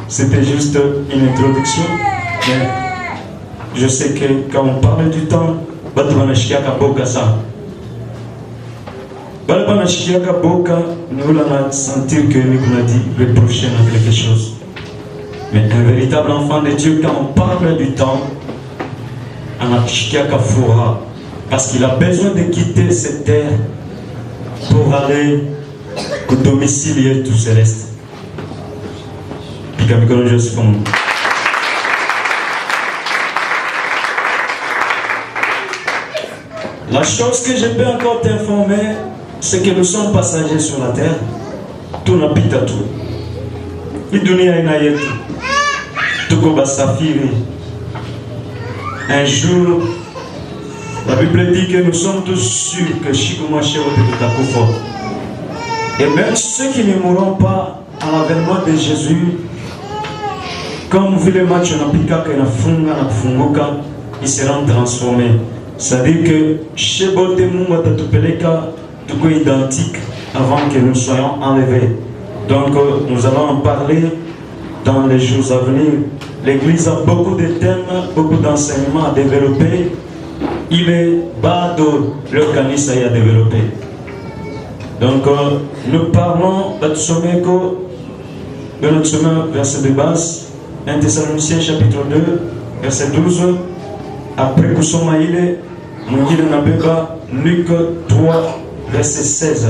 C'était juste une introduction, mais je sais que quand on parle du temps, nous allons sentir que nous avons dit le prochain a quelque chose. Mais un véritable enfant de Dieu, quand on parle du temps, parce qu'il a besoin de quitter cette terre pour aller au domicile tout céleste. La chose que je peux encore t'informer, c'est que nous sommes passagers sur la terre. Tout n'a pas tout. Un jour, la Bible dit que nous sommes tous sûrs que Shikumaché va être fort. Et même ceux qui ne mourront pas à l'avènement de Jésus, comme vu le match ils seront transformés. C'est-à-dire que chez Botemou, tout est identique avant que nous soyons enlevés. Donc nous allons en parler dans les jours à venir. L'Église a beaucoup de thèmes, beaucoup d'enseignements à développer. Il est bas de l'organisme à développer. Donc nous parlons de notre sommet, verset de base, 1 Thessaloniciens chapitre 2, verset 12. Après Koussomaïle, nous disons Luc 3, verset 16.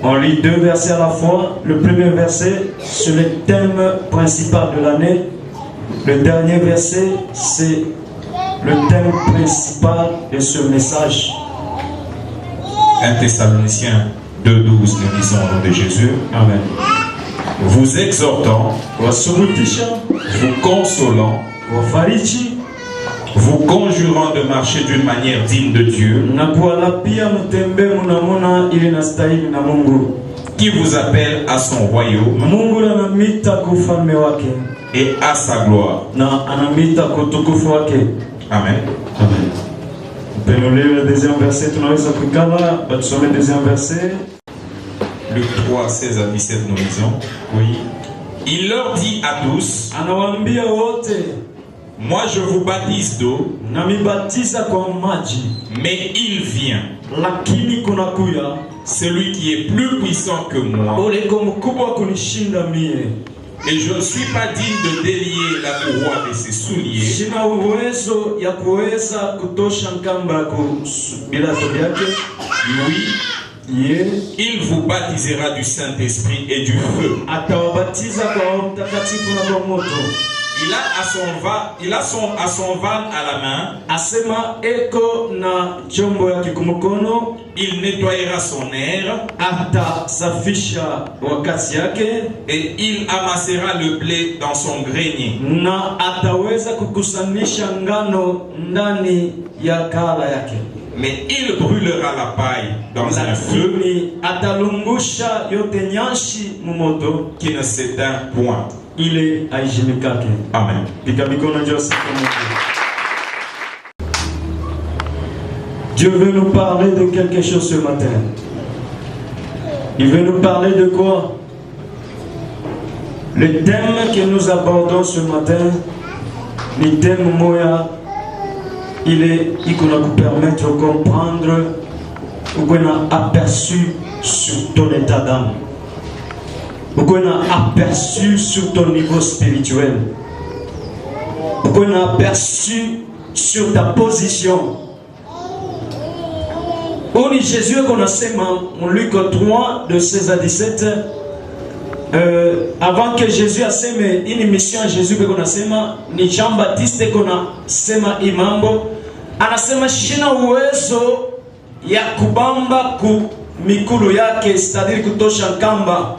On lit deux versets à la fois. Le premier verset, c'est le thème principal de l'année. Le dernier verset, c'est le thème principal de ce message. 1 Thessaloniciens 2,12, nous disons au nom de Jésus. Amen. Vous exhortant, vous consolant, vous conjurant de marcher d'une manière digne de Dieu, qui vous appelle à son royaume et à sa gloire. Amen. On peut nous lire le deuxième verset. Le deuxième verset. Luc 3, 16 à 17, nous lisons. Oui. Il leur dit à tous, moi je vous baptise d'eau, mais il vient, celui qui est plus puissant que moi, et je ne suis pas digne de délier la courroie de ses souliers. Oui, il vous baptisera du Saint-Esprit et du feu. Il a à son van à la main. Il nettoyera son air. Et il amassera le blé dans son grenier. Mais il brûlera la paille dans un feu qui ne s'éteint point. Il est Aïjimikake. Amen. Dieu veut nous parler de quelque chose ce matin. Il veut nous parler de quoi? Le thème que nous abordons ce matin, le thème Moya, il va nous permettre de comprendre ou qu'on a aperçu sur ton état d'âme. Ou qu'on a aperçu sur ton niveau spirituel. Ou qu'on a aperçu sur ta position. On dit Jésus qu'on a sémé en Luc 3 de 16 à 17. Avant que Jésus a sémé une mission à Jésus qu'on a sémé, ni Jean-Baptiste qu'on a sémé imambo, anasema shina uwezo ya kubamba ku mikulu yake, c'est-à-dire kutosha kamba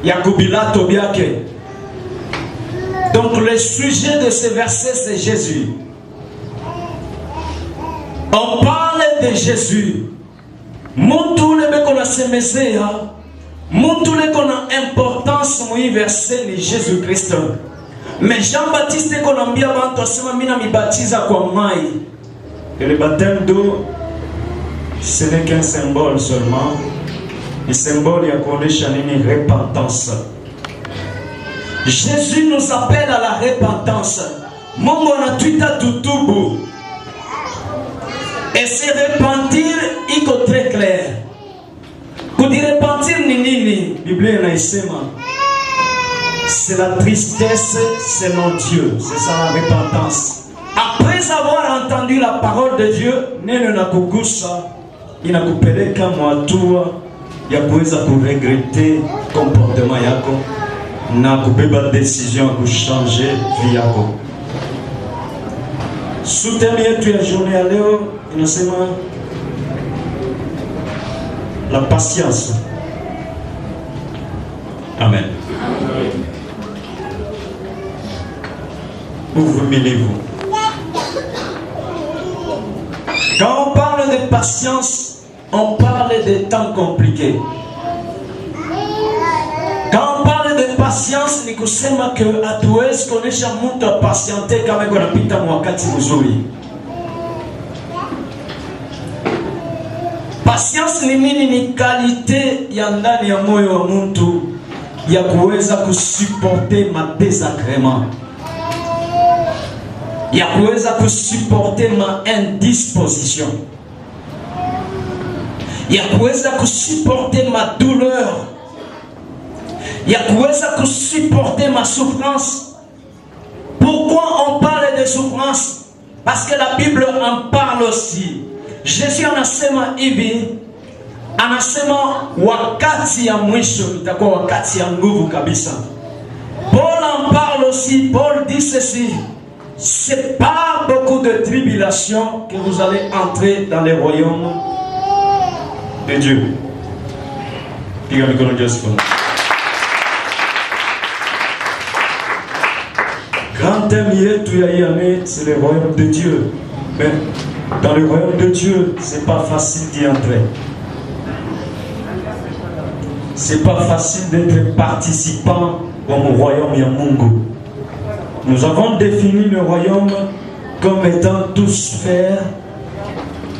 ya kubilato byake. Donc le sujet de ce verset c'est Jésus. On parle de Jésus. Montule bekona semezea, montule kona importance moi verset ni Jésus Christ. Mais Jean-Baptiste konambia bantu asema mina mibatiza kwa mai. Et le baptême d'eau, ce n'est qu'un symbole seulement. ni symbole ya kuonesha nini? Repentance. Jésus nous appelle à la repentance. Mungu anatuita tutubu. Et se repentir iko très clair. Kujirepentir ni nini? Biblia inaisema c'est la tristesse selon Dieu. C'est ça la repentance. Après avoir entendu la parole de Dieu, neno na kugusa inakupeleka mwatua ya kuweza kuregrete comportement yako na kubeba decision kuchanger vie yako. Sous-thème yetu ya journée ya leo inasema la patience. Amen. Uvumilivu. Quand on parle de patience, on parle de temps compliqués. Quand on parle de patience, ni kusema que hatuwezi kuonesha mtu apatiente kama iko napita wakati mzuri. Patience ni nini? Ni kalite ya ndani ya moyo wa mtu ya kuweza kusuporter ma désagrément, ya kuweza kusuporter ma indisposition, ya kuweza kusuporter ma douleur, ya kuweza kusuporter ma souffrance. Pourquoi on parle de souffrance? Parce que la Bible en parle aussi. Jésus anasema hivi, anasema wakati ya mwisho itakuwa wakati ya nguvu kabisa. Paul en parle aussi. Paul dit ceci: c'est pas beaucoup de tribulations que vous allez entrer dans le royaume de Dieu. Grand thème yetu ya hii année, c'est le royaume de Dieu. Mais dans le royaume de Dieu, c'est pas facile d'y entrer. C'est pas facile d'être participant au royaume ya Mungu. Nous avons défini le royaume comme étant toute sphère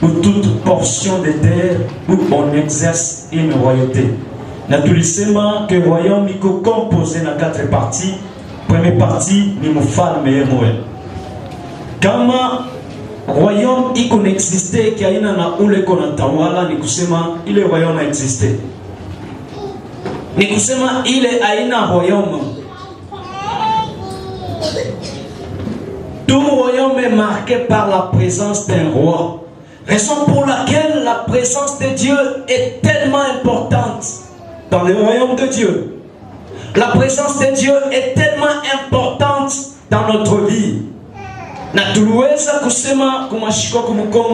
ou toute portion de terre où on exerce une royauté. Na tulisema que le royaume est composé de 4 parties. Première partie ni mfalme yeye. Kama royaume iko n'existe kiaina na ule kona tawala, ni kusema ile royaume existe. Ni kusema ile aina royaume. Tout royaume est marqué par la présence d'un roi. Raison pour laquelle la présence de Dieu est tellement importante dans le royaume de Dieu. La présence de Dieu est tellement importante dans notre vie. Na tuliweza kusema kumashiko kumukongo